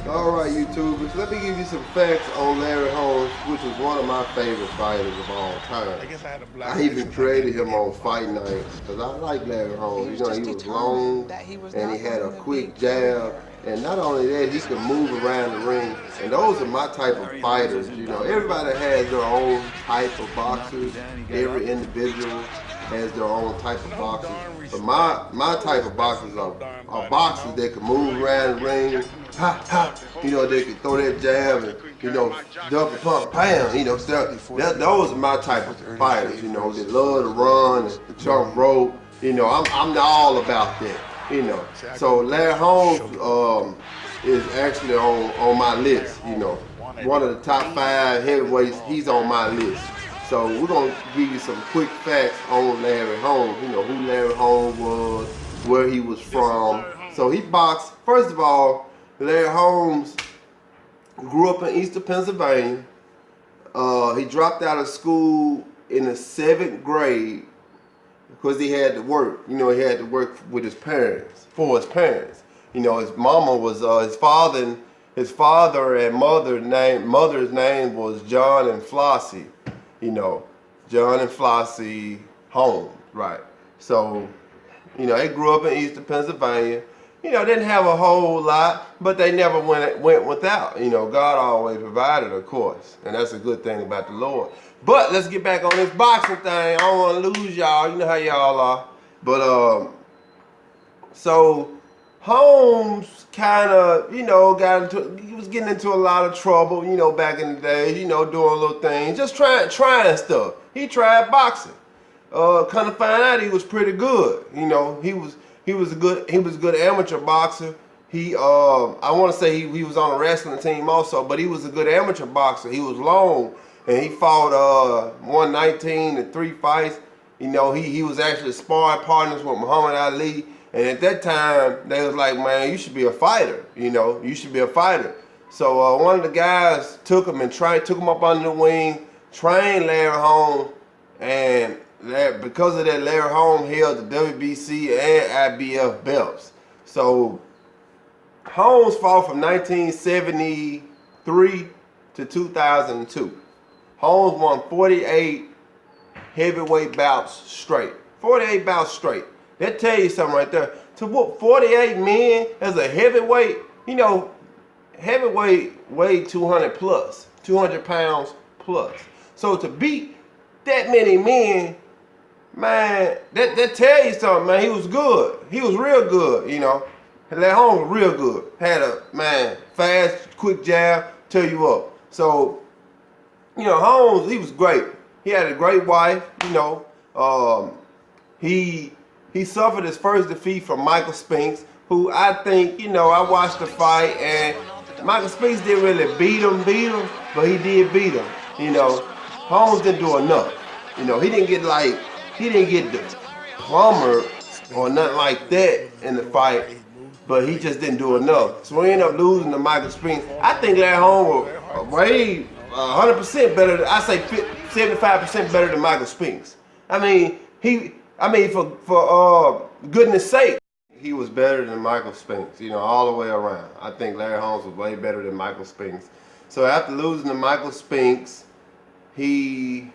All right, YouTubers, let me give you some facts on Larry Holmes, which was one of my favorite fighters of all time. I even created him on Fight Night because I like Larry Holmes. You know, he was long and he had a quick jab. And not only that, he could move around the ring. And those are my type of fighters. You know, everybody has their own type of boxers. Every individual has their own type of boxers. But my type of boxers are boxers that can move around the ring, ha ha. You know, they can throw that jab and duck and pump pound. Those are my type of fighters. You know, that love to run and jump rope. You know, I'm all about that. You know, so Larry Holmes is actually on my list. You know, one of the top 5 heavyweights. He's on my list. So we're gonna give you some quick facts on Larry Holmes. You know who Larry Holmes was, where he was from. So he boxed. First of all, Larry Holmes grew up in Eastern Pennsylvania. He dropped out of school in the 7th grade because he had to work. You know, he had to work with his parents, for his parents. You know, his mama was his father and mother's name was John and Flossie. You know, John and Flossie Holmes, right? So, you know, they grew up in Eastern Pennsylvania. You know, didn't have a whole lot, but they never went without. You know, God always provided, of course, and that's a good thing about the Lord. But let's get back on this boxing thing. I don't want to lose y'all. You know how y'all are. But so Holmes kind of, you know, he was getting into a lot of trouble, you know, back in the days, you know, doing little things, just trying stuff. He tried boxing. Kind of find out he was pretty good. You know, he was a good amateur boxer. I want to say he was on a wrestling team also, but he was a good amateur boxer. He was long, and he fought 119 in 3 fights. You know, he was actually sparring partners with Muhammad Ali. And at that time, they was like, man, you should be a fighter. You know, you should be a fighter. So one of the guys took him up under the wing, trained Larry Holmes, and because of that, Larry Holmes held the WBC and IBF belts. So Holmes fought from 1973 to 2002. Holmes won 48 heavyweight bouts straight. 48 bouts straight. That tell you something right there. To whoop 48 men as a heavyweight, you know, heavyweight weighed 200 plus, 200 pounds plus. So to beat that many men, man, that tell you something, man. He was good. He was real good, you know. Larry Holmes was real good. Had a, man, fast, quick jab, tear you up. So, you know, Holmes, he was great. He had a great wife, you know. He suffered his first defeat from Michael Spinks, who I think, you know, I watched the fight, and Michael Spinks didn't really beat him, but he did beat him. You know, Holmes didn't do enough. You know, he didn't get the plumber or nothing like that in the fight, but he just didn't do enough. So we ended up losing to Michael Spinks. I think Larry Holmes was way 100% better. I say 75% better than Michael Spinks. I mean, for goodness sake, he was better than Michael Spinks, you know, all the way around. I think Larry Holmes was way better than Michael Spinks. So after losing to Michael Spinks, he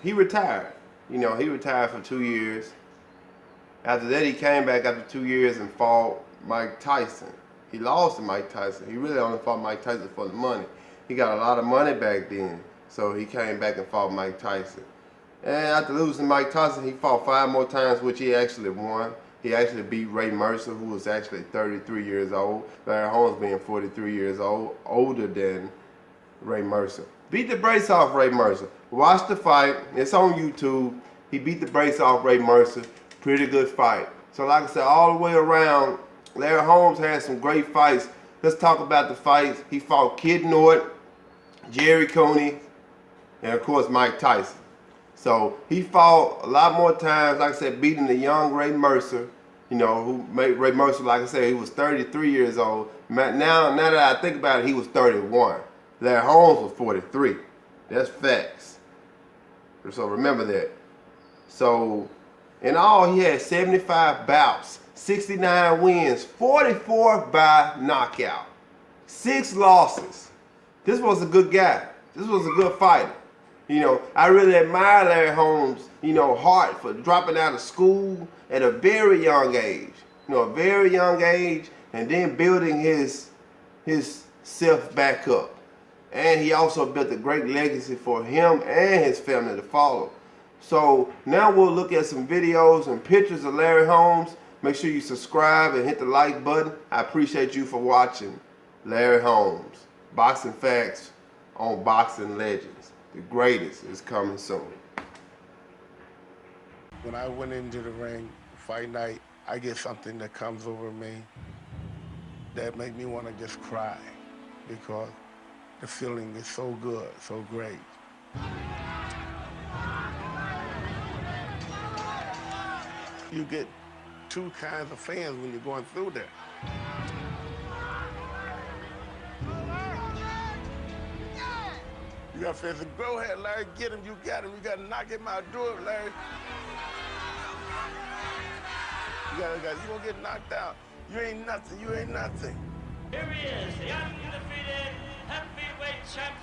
retired. You know, he retired for 2 years. After that, he came back after 2 years and fought Mike Tyson. He lost to Mike Tyson. He really only fought Mike Tyson for the money. He got a lot of money back then. So he came back and fought Mike Tyson. And after losing to Mike Tyson, he fought 5 more times, which he actually won. He actually beat Ray Mercer, who was actually 33 years old. Larry Holmes being 43 years old, older than Ray Mercer. Beat the brace off Ray Mercer. Watch the fight. It's on YouTube. He beat the brace off Ray Mercer. Pretty good fight. So like I said, all the way around, Larry Holmes had some great fights. Let's talk about the fights. He fought Kid Norton, Jerry Cooney, and of course Mike Tyson. So he fought a lot more times, like I said, beating the young Ray Mercer, you know, who made Ray Mercer, like I said, he was 33 years old. Now that I think about it, he was 31. Larry Holmes was 43. That's facts. So remember that. So in all, he had 75 bouts 69 wins, 44 by knockout, 6 losses. This was a good guy. This was a good fighter. You know, I really admire Larry Holmes, you know, heart for dropping out of school at a very young age. You know, a very young age, and then building his self back up. And he also built a great legacy for him and his family to follow. So now we'll look at some videos and pictures of Larry Holmes. Make sure you subscribe and hit the like button. I appreciate you for watching Larry Holmes. Boxing Facts on Boxing Legends. The greatest is coming soon. When I went into the ring, fight night, I get something that comes over me that make me want to just cry because the feeling is so good, so great. You get two kinds of fans when you're going through there. You got fans that go ahead, Larry, get him, you got him, you got to knock him out, do it, Larry. You gonna get knocked out. You ain't nothing, you ain't nothing. Here he is, the undefeated heavyweight champion.